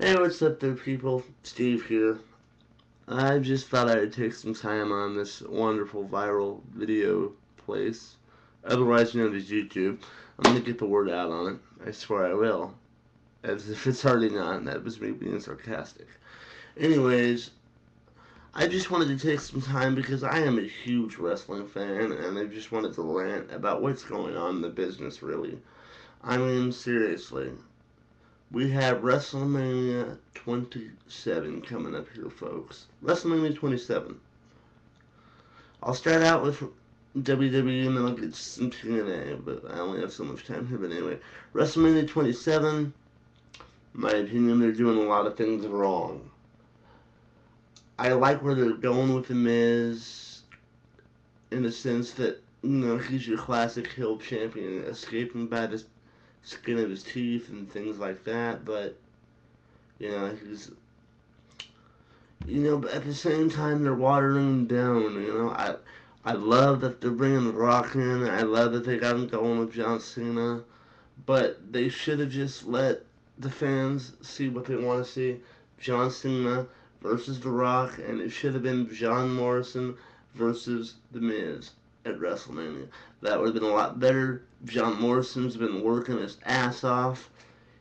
Hey, what's up there, people? Steve here. I just thought I'd take some time on this wonderful viral video place, otherwise known as YouTube. I'm gonna get the word out on it. I swear I will. As if it's already not, that was me being sarcastic. Anyways, I just wanted to take some time because I am a huge wrestling fan and I just wanted to rant about what's going on in the business, really. I mean, seriously. We have WrestleMania 27 coming up here, folks. WrestleMania 27. I'll start out with WWE and then I'll get some TNA, but I only have so much time here. But anyway, WrestleMania 27, in my opinion, they're doing a lot of things wrong. I like where they're going with The Miz in the sense that, he's your classic heel champion, escaping by the skin of his teeth and things like that, but, he's but at the same time they're watering him down. I love that they're bringing The Rock in. I love that they got him going with John Cena, but they should have just let the fans see what they want to see. John Cena versus The Rock, and it should have been John Morrison versus The Miz at WrestleMania. That would have been a lot better. John Morrison's been working his ass off.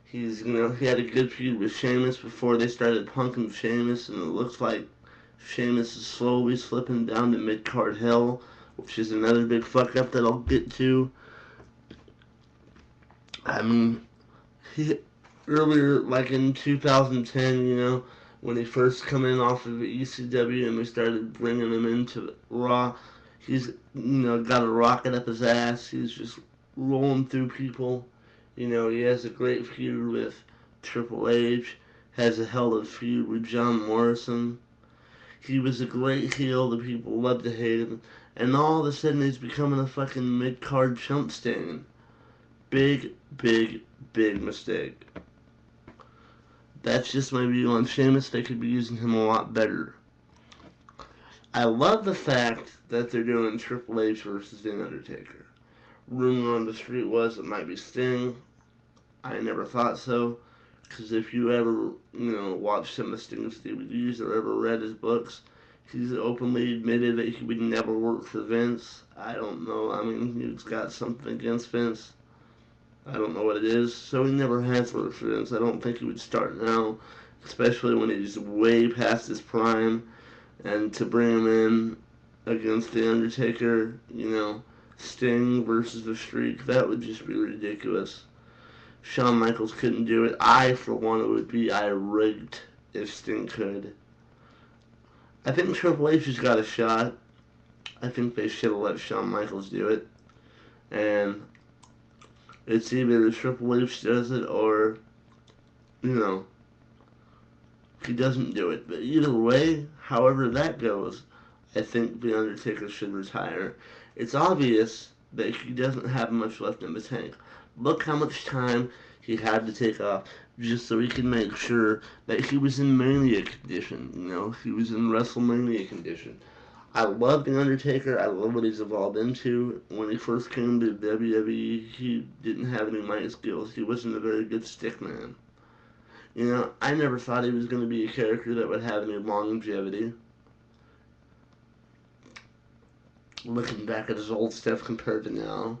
He had a good feud with Sheamus before they started punking Sheamus, and it looks like Sheamus is slowly slipping down to mid-card hell, which is another big fuck up that I'll get to. I mean, he earlier, like in 2010, when he first come in off of ECW and we started bringing him into Raw, he's got a rocket up his ass. He's just rolling through people. He has a great feud with Triple H, has a hell of a feud with John Morrison. He was a great heel. The people loved to hate him. And all of a sudden, he's becoming a fucking mid-card chump stain. Big, big, big mistake. That's just my view on Sheamus. They could be using him a lot better. I love the fact that they're doing Triple H versus The Undertaker. Rumor on the street was it might be Sting. I never thought so, because if you ever, watched some of Sting's DVDs or ever read his books, he's openly admitted that he would never work for Vince. I don't know. I mean, he's got something against Vince. I don't know what it is. So he never has worked for Vince. I don't think he would start now, especially when he's way past his prime. And to bring him in against The Undertaker, Sting versus The Streak, that would just be ridiculous. Shawn Michaels couldn't do it. I, for one, would be irate if Sting could. I think Triple H has got a shot. I think they should have let Shawn Michaels do it. And it's either Triple H does it or, he doesn't do it. But either way, however that goes, I think The Undertaker should retire. It's obvious that he doesn't have much left in the tank. Look how much time he had to take off just so he could make sure that he was in Mania condition. He was in WrestleMania condition. I love The Undertaker. I love what he's evolved into. When he first came to WWE, he didn't have any mic skills. He wasn't a very good stick man. I never thought he was going to be a character that would have any longevity. Looking back at his old stuff compared to now.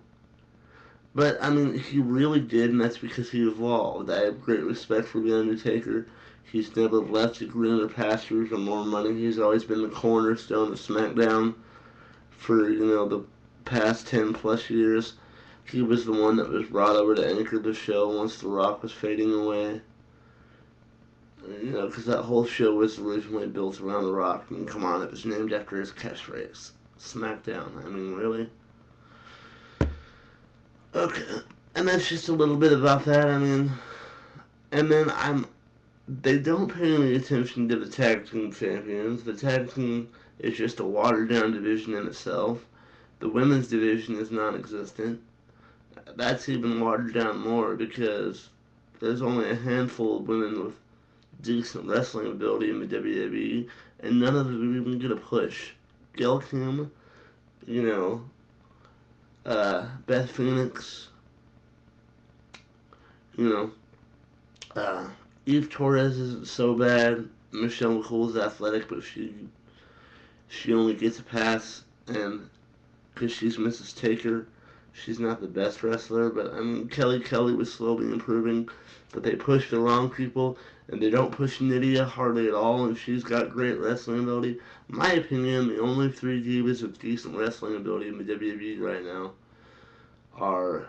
But, I mean, he really did, and that's because he evolved. I have great respect for The Undertaker. He's never left the greener pastures or more money. He's always been the cornerstone of SmackDown for, the past 10 plus years. He was the one that was brought over to anchor the show once The Rock was fading away. Because that whole show was originally built around The Rock. I mean, come on, it was named after his catchphrase. SmackDown. I mean, really? Okay, and that's just a little bit about that. I mean, and then they don't pay any attention to the tag team champions. The tag team is just a watered down division in itself. The women's division is non-existent. That's even watered down more because there's only a handful of women with decent wrestling ability in the WWE, and none of them even get a push. Gail Kim, you know, Beth Phoenix, you know, Eve Torres isn't so bad. Michelle McCool is athletic, but she only gets a pass, and because she's Mrs. Taker, she's not the best wrestler. But I mean, Kelly was slowly improving, but they push the wrong people, and they don't push Nydia hardly at all, and she's got great wrestling ability. In my opinion, the only three divas with decent wrestling ability in the WWE right now are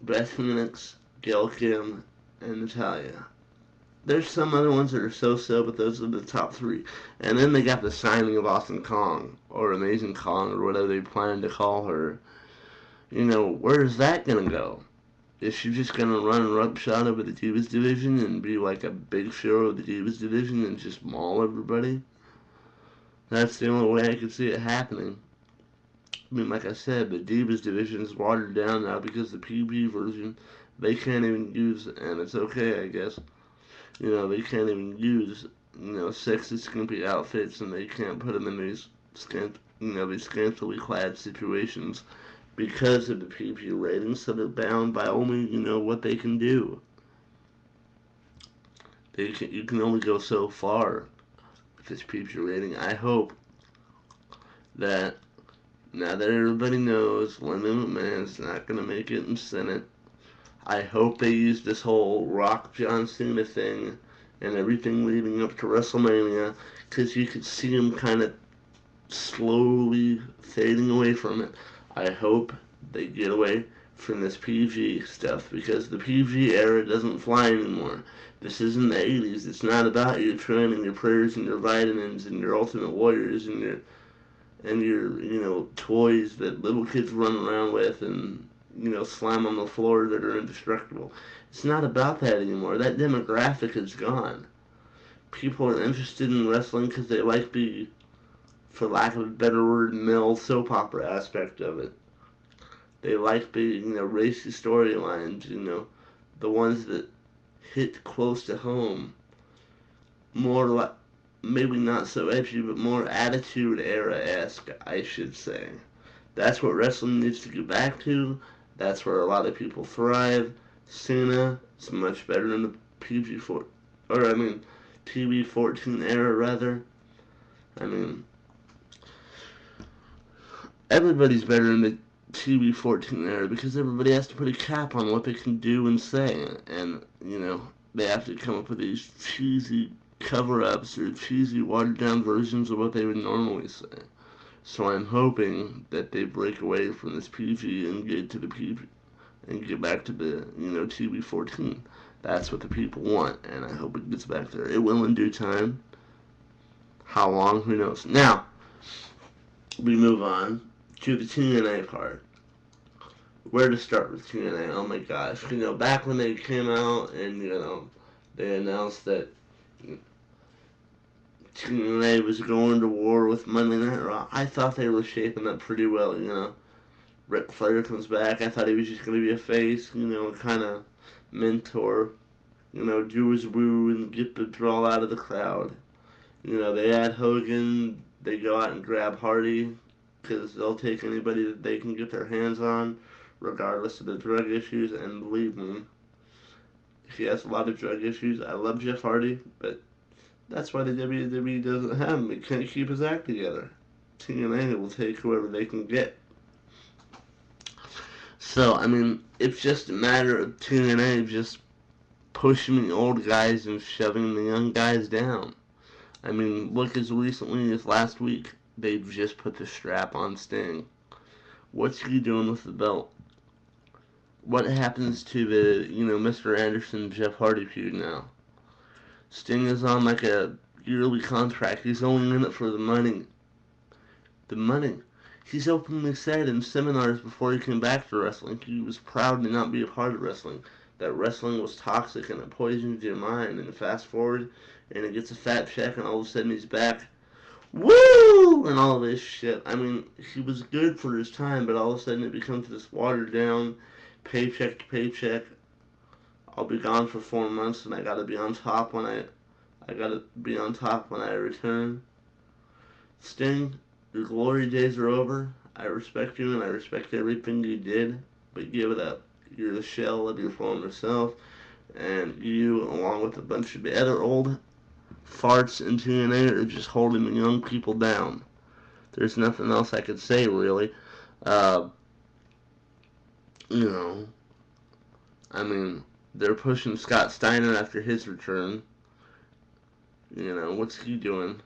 Beth Phoenix, Gail Kim, and Natalia. There's some other ones that are so-so, but those are the top three. And then they got the signing of Awesome Kong, or Amazing Kong, or whatever they plan to call her. Where's that gonna go? Is she just gonna run roughshod over the Divas division and be like a big show of the Divas division and just maul everybody? That's the only way I could see it happening. I mean, like I said, the Divas division is watered down now because the PB version they can't even use, and it's okay, I guess. They can't even use, sexy, skimpy outfits, and they can't put them in these these scantily clad situations because of the PG ratings, so they're bound by only, what they can do. You can only go so far with this PG rating. I hope that now that everybody knows Linda McMahon's not going to make it in Senate, I hope they use this whole Rock John Cena thing and everything leading up to WrestleMania, because you could see him kind of slowly fading away from it. I hope they get away from this PG stuff, because the PG era doesn't fly anymore. This isn't the 80s. It's not about your training, your prayers, and your vitamins, and your Ultimate Warriors, and your toys that little kids run around with and slam on the floor that are indestructible. It's not about that anymore. That demographic is gone. People are interested in wrestling because they like the, for lack of a better word, male soap opera aspect of it. They like the racy storylines. The ones that hit close to home. More like, maybe not so edgy, but more attitude era esque, I should say. That's what wrestling needs to get back to. That's where a lot of people thrive. Cena is much better in the PG4, or I mean, TV14 era rather. I mean, everybody's better in the TV14 era because everybody has to put a cap on what they can do and say, and they have to come up with these cheesy cover-ups or cheesy watered-down versions of what they would normally say. So I'm hoping that they break away from this PG and get to the PG and get back to the TV14. That's what the people want, and I hope it gets back there. It will in due time. How long? Who knows? Now we move on to the TNA part. Where to start with TNA? Oh my gosh! Back when they came out and they announced that TNA was going to war with Monday Night Raw, I thought they were shaping up pretty well. Ric Flair comes back. I thought he was just going to be a face, kind of mentor, do his woo and get the draw out of the crowd. They add Hogan, they go out and grab Hardy, because they'll take anybody that they can get their hands on, regardless of the drug issues, and believe me, he has a lot of drug issues. I love Jeff Hardy, but that's why the WWE doesn't have him. He can't keep his act together. TNA will take whoever they can get. So, I mean, it's just a matter of TNA just pushing the old guys and shoving the young guys down. I mean, look as recently as last week, they've just put the strap on Sting. What's he doing with the belt? What happens to the, Mr. Anderson Jeff Hardy feud now? Sting is on like a yearly contract. He's only in it for the money. The money. He's openly said in seminars before he came back to wrestling, he was proud to not be a part of wrestling. That wrestling was toxic and it poisons your mind. And fast forward, and he gets a fat check, and all of a sudden he's back. Woo! And all this shit. I mean, he was good for his time, but all of a sudden it becomes this watered down, paycheck to paycheck. I'll be gone for 4 months, and I gotta be on top when I return. Sting, your glory days are over. I respect you and I respect everything you did, but give it up. You're the shell of your former self. And you, along with a bunch of other old farts in TNA, are just holding the young people down. There's nothing else I could say, really. Uh, you know, I mean, they're pushing Scott Steiner after his return. You know, what's he doing?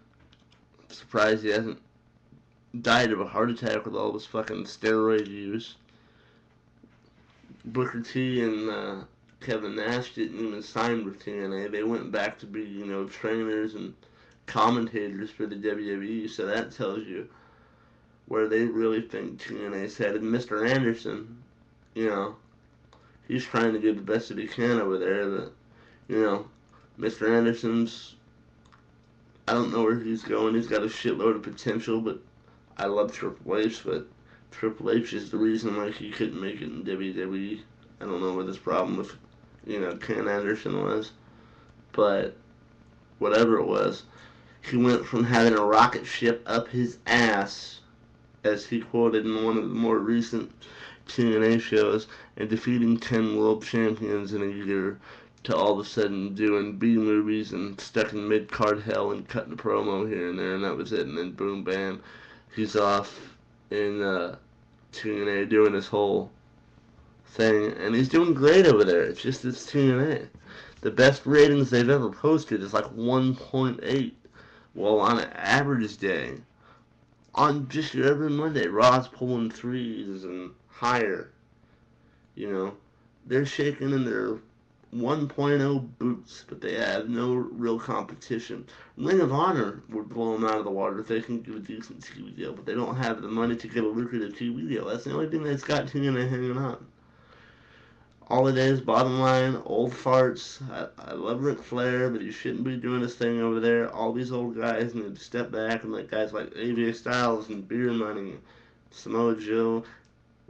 I'm surprised he hasn't died of a heart attack with all this fucking steroid use. Booker T and Kevin Nash didn't even sign with TNA. They went back to be, trainers and commentators for the WWE. So that tells you where they really think TNA's headed. Mr. Anderson, you know, he's trying to do the best that he can over there. But, Mr. Anderson's, I don't know where he's going. He's got a shitload of potential, but I love Triple H, but Triple H is the reason why he couldn't make it in WWE. I don't know what his problem with, Ken Anderson was, but whatever it was, he went from having a rocket ship up his ass, as he quoted in one of the more recent TNA shows, and defeating 10 world champions in a year, to all of a sudden doing B movies and stuck in mid card hell and cutting a promo here and there, and that was it. And then boom, bam, he's off in TNA doing his whole thing, and he's doing great over there. It's just it's TNA. The best ratings they've ever posted is like 1.8. Well, on an average day, on just every Monday, Raw's pulling threes and higher. You know, they're shaking in their 1.0 boots, but they have no real competition. Ring of Honor would blow them out of the water if they can get a decent TV deal, but they don't have the money to get a lucrative TV deal. That's the only thing that's got TNA hanging on. All it is, bottom line, old farts. I love Ric Flair, but he shouldn't be doing his thing over there. All these old guys need to step back and let guys like AJ Styles and Beer Money, Samoa Joe,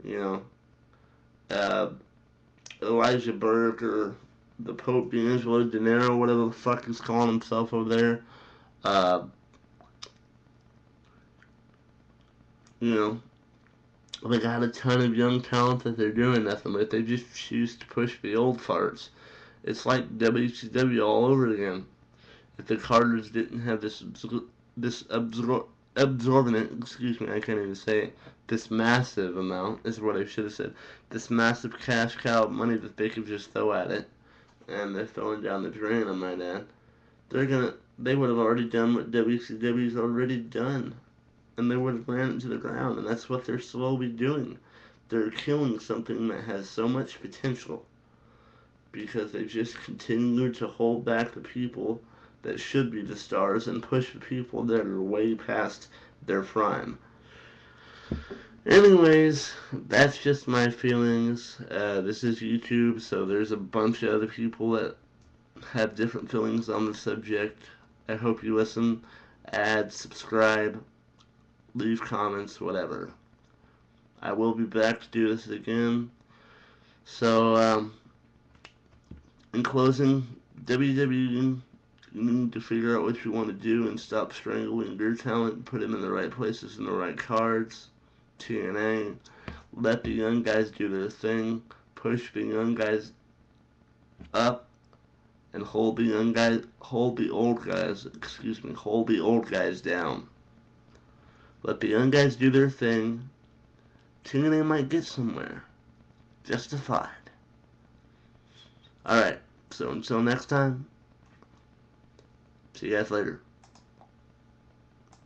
you know, uh, Elijah Burke or the Pope D'Angelo De Niro, whatever the fuck he's calling himself over there. Uh, you know, they got a ton of young talent that they're doing nothing with. They just choose to push the old farts. It's like WCW all over again. If the Carters didn't have absorbent, excuse me, I can't even say it, this massive amount is what I should have said. This massive cash cow of money that they could just throw at it, and they're throwing down the drain, I might add. They would have already done what WCW's already done, and they would have ran it to the ground, and that's what they're slowly doing. They're killing something that has so much potential because they just continue to hold back the people that should be the stars and push the people that are way past their prime. Anyways, that's just my feelings. This is YouTube, so there's a bunch of other people that have different feelings on the subject. I hope you listen, add, subscribe, leave comments, whatever. I will be back to do this again. So, in closing, WWE, you need to figure out what you want to do and stop strangling your talent and put them in the right places in the right cards. TNA, let the young guys do their thing, push the young guys up, and hold the old guys down. Let the young guys do their thing. TNA might get somewhere. Justified. Alright, so until next time, see you guys later.